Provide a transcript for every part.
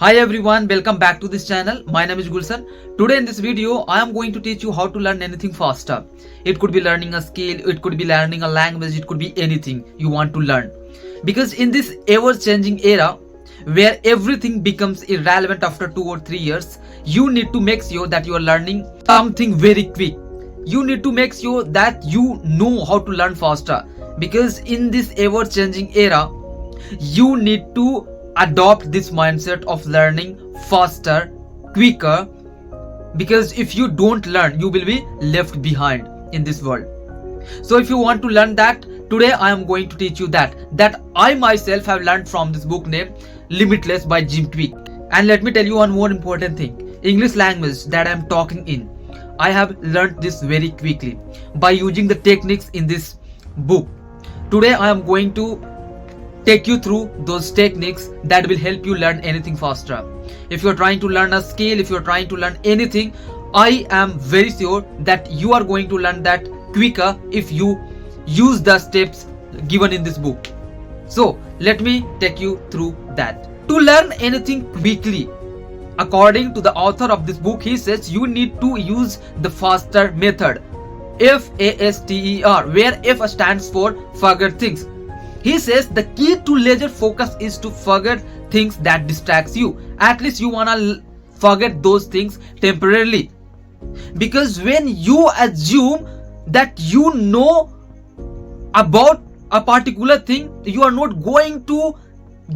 Hi everyone, welcome back to this channel. My name is Gulsan. Today in this video, I am going to teach you how to learn anything faster. It could be learning a skill, it could be learning a language, it could be anything you want to learn. Because in this ever-changing era, where everything becomes irrelevant after 2 or 3 years, you need to make sure that you are learning something very quick. You need to make sure that you know how to learn faster. Because in this ever-changing era, you need to adopt this mindset of learning faster, quicker, because if you don't learn, you will be left behind in this world. So if you want to learn that, today I am going to teach you that I myself have learned from this book named Limitless by Kwik. And let me tell you one more important thing. English language that I am talking in, I have learned this very quickly by using the techniques in this book. Today I am going to take you through those techniques that will help you learn anything faster. If you're trying to learn a skill, if you're trying to learn anything, I am very sure that you are going to learn that quicker if you use the steps given in this book. So let me take you through that. To learn anything quickly, according to the author of this book, he says you need to use the faster method. FASTER, where F stands for forget things. He says the key to laser focus is to forget things that distracts you. At least you wanna forget those things temporarily. Because when you assume that you know about a particular thing, you are not going to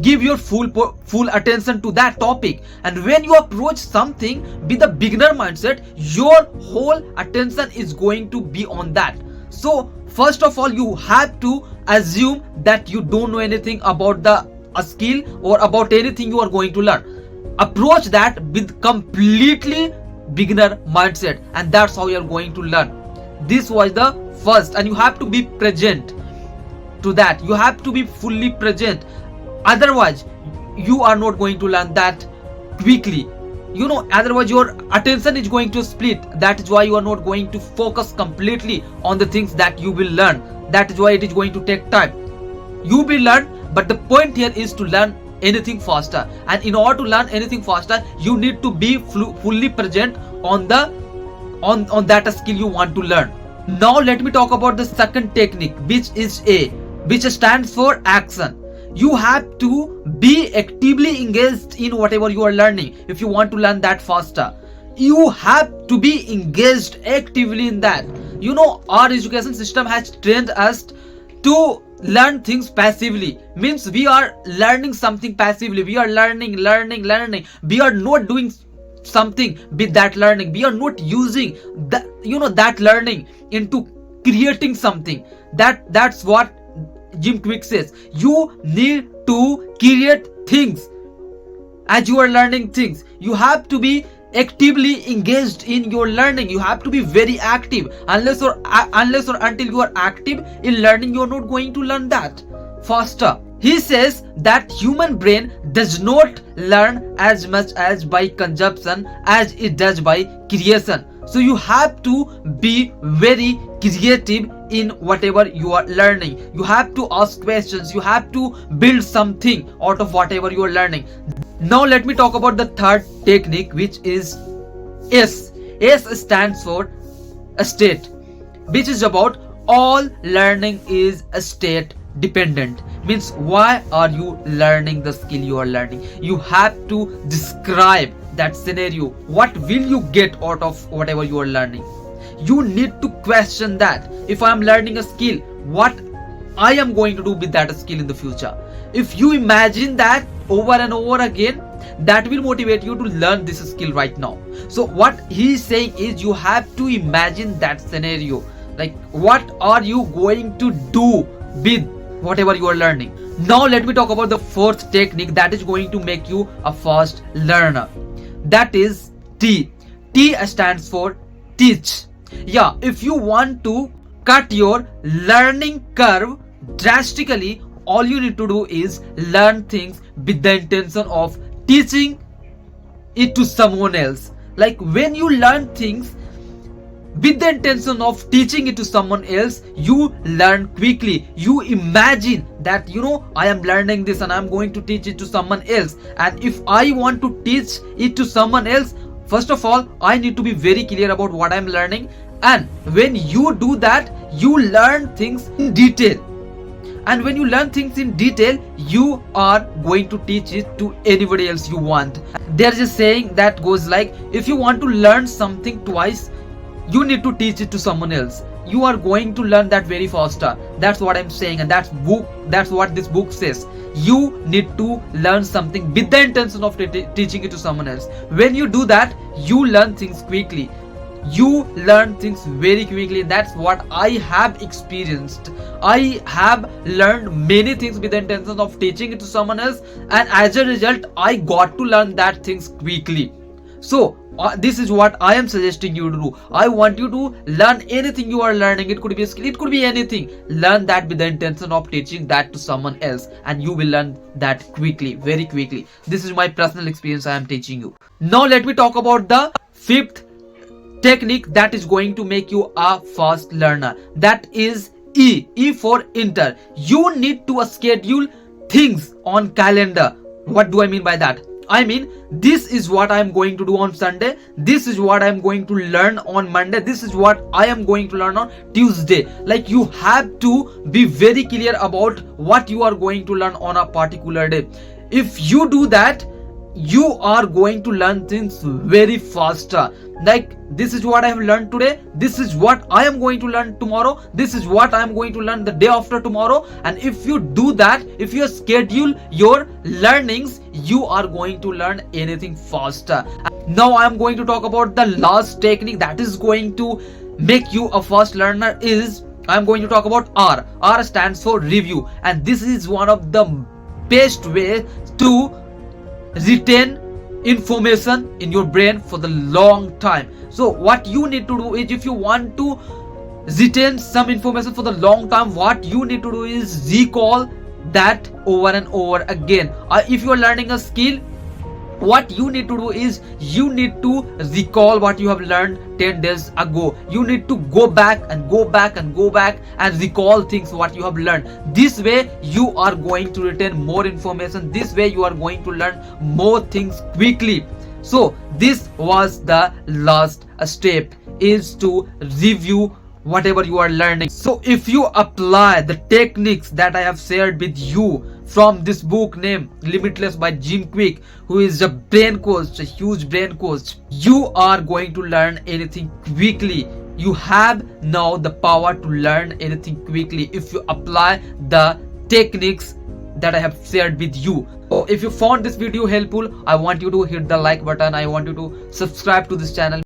give your full attention to that topic. And when you approach something with a beginner mindset, your whole attention is going to be on that. So first of all, you have to assume that you don't know anything about a skill or about anything you are going to learn. Approach that with completely beginner mindset, and that's how you are going to learn. This was the first, and you have to be present to that. You have to be fully present. Otherwise, you are not going to learn that quickly. Otherwise your attention is going to split. That is why you are not going to focus completely on the things that you will learn. That is why it is going to take time. You will learn, but the point here is to learn anything faster. And in order to learn anything faster, you need to be fully present on that skill you want to learn. Now let me talk about the second technique, which is A, which stands for action. You have to be actively engaged in whatever you are learning. If you want to learn that faster, you have to be engaged actively in that. Our education system has trained us to learn things passively. Means we are learning something passively. We are learning. We are not doing something with that learning. We are not using that learning into creating something. That's what Kwik says. You need to create things as you are learning things. You have to be actively engaged in your learning. You have to be very active. Unless or until you are active in learning, you are not going to learn that faster. He says that human brain does not learn as much as by consumption as it does by creation. So you have to be very creative in whatever you are learning. You have to ask questions. You have to build something out of whatever you are learning. Now let me talk about the third technique, which is S. S stands for a state, which is about all learning is a state dependent. Means why are you learning the skill you are learning? You have to describe that scenario. What will you get out of whatever you are learning? You need to question that. If I am learning a skill, what I am going to do with that skill in the future. If you imagine that over and over again, that will motivate you to learn this skill right now. So what he is saying is you have to imagine that scenario. Like what are you going to do with whatever you are learning? Now let me talk about the fourth technique that is going to make you a fast learner. That is T. T stands for teach. Yeah, if you want to cut your learning curve drastically, all you need to do is learn things with the intention of teaching it to someone else. Like when you learn things with the intention of teaching it to someone else, you learn quickly. You imagine that I am learning this and I'm going to teach it to someone else. And if I want to teach it to someone else, first of all I need to be very clear about what I'm learning. And when you do that, you learn things in detail. And when you learn things in detail, you are going to teach it to anybody else you want. There's a saying that goes like, if you want to learn something twice, you need to teach it to someone else. You are going to learn that very faster. That's what I'm saying, and that's what this book says. You need to learn something with the intention of teaching it to someone else. When you do that, you learn things quickly. You learn things very quickly. That's what I have experienced. I have learned many things with the intention of teaching it to someone else, and as a result I got to learn that things quickly. So this is what I am suggesting you to do. I want you to learn anything you are learning. It could be a skill, it could be anything. Learn that with the intention of teaching that to someone else, and you will learn that quickly, very quickly. This is my personal experience I am teaching you. Now let me talk about the fifth technique that is going to make you a fast learner. That is E for enter. You need to schedule things on calendar. What do I mean by that? I mean, this is what I am going to do on Sunday. This is what I am going to learn on Monday. This is what I am going to learn on Tuesday. Like, you have to be very clear about what you are going to learn on a particular day. If you do that, you are going to learn things very faster. Like, this is what I have learned today, this is what I am going to learn tomorrow, this is what I am going to learn the day after tomorrow. And if you do that, if you schedule your learnings, you are going to learn anything faster. Now I am going to talk about the last technique that is going to make you a fast learner. Is I am going to talk about R stands for review, and this is one of the best way to retain information in your brain for the long time. So what you need to do is, if you want to retain some information for the long time, what you need to do is recall that over and over again. If you are learning a skill, what you need to do is, you need to recall what you have learned 10 days ago. You need to go back and go back and go back and recall things what you have learned. This way you are going to retain more information. This way you are going to learn more things quickly. So this was the last step, is to review whatever you are learning. So if you apply the techniques that I have shared with you from this book named Limitless by Kwik, who is a brain coach, a huge brain coach, you are going to learn anything quickly. You have now the power to learn anything quickly if you apply the techniques that I have shared with you. So if you found this video helpful, I want you to hit the like button. I want you to subscribe to this channel.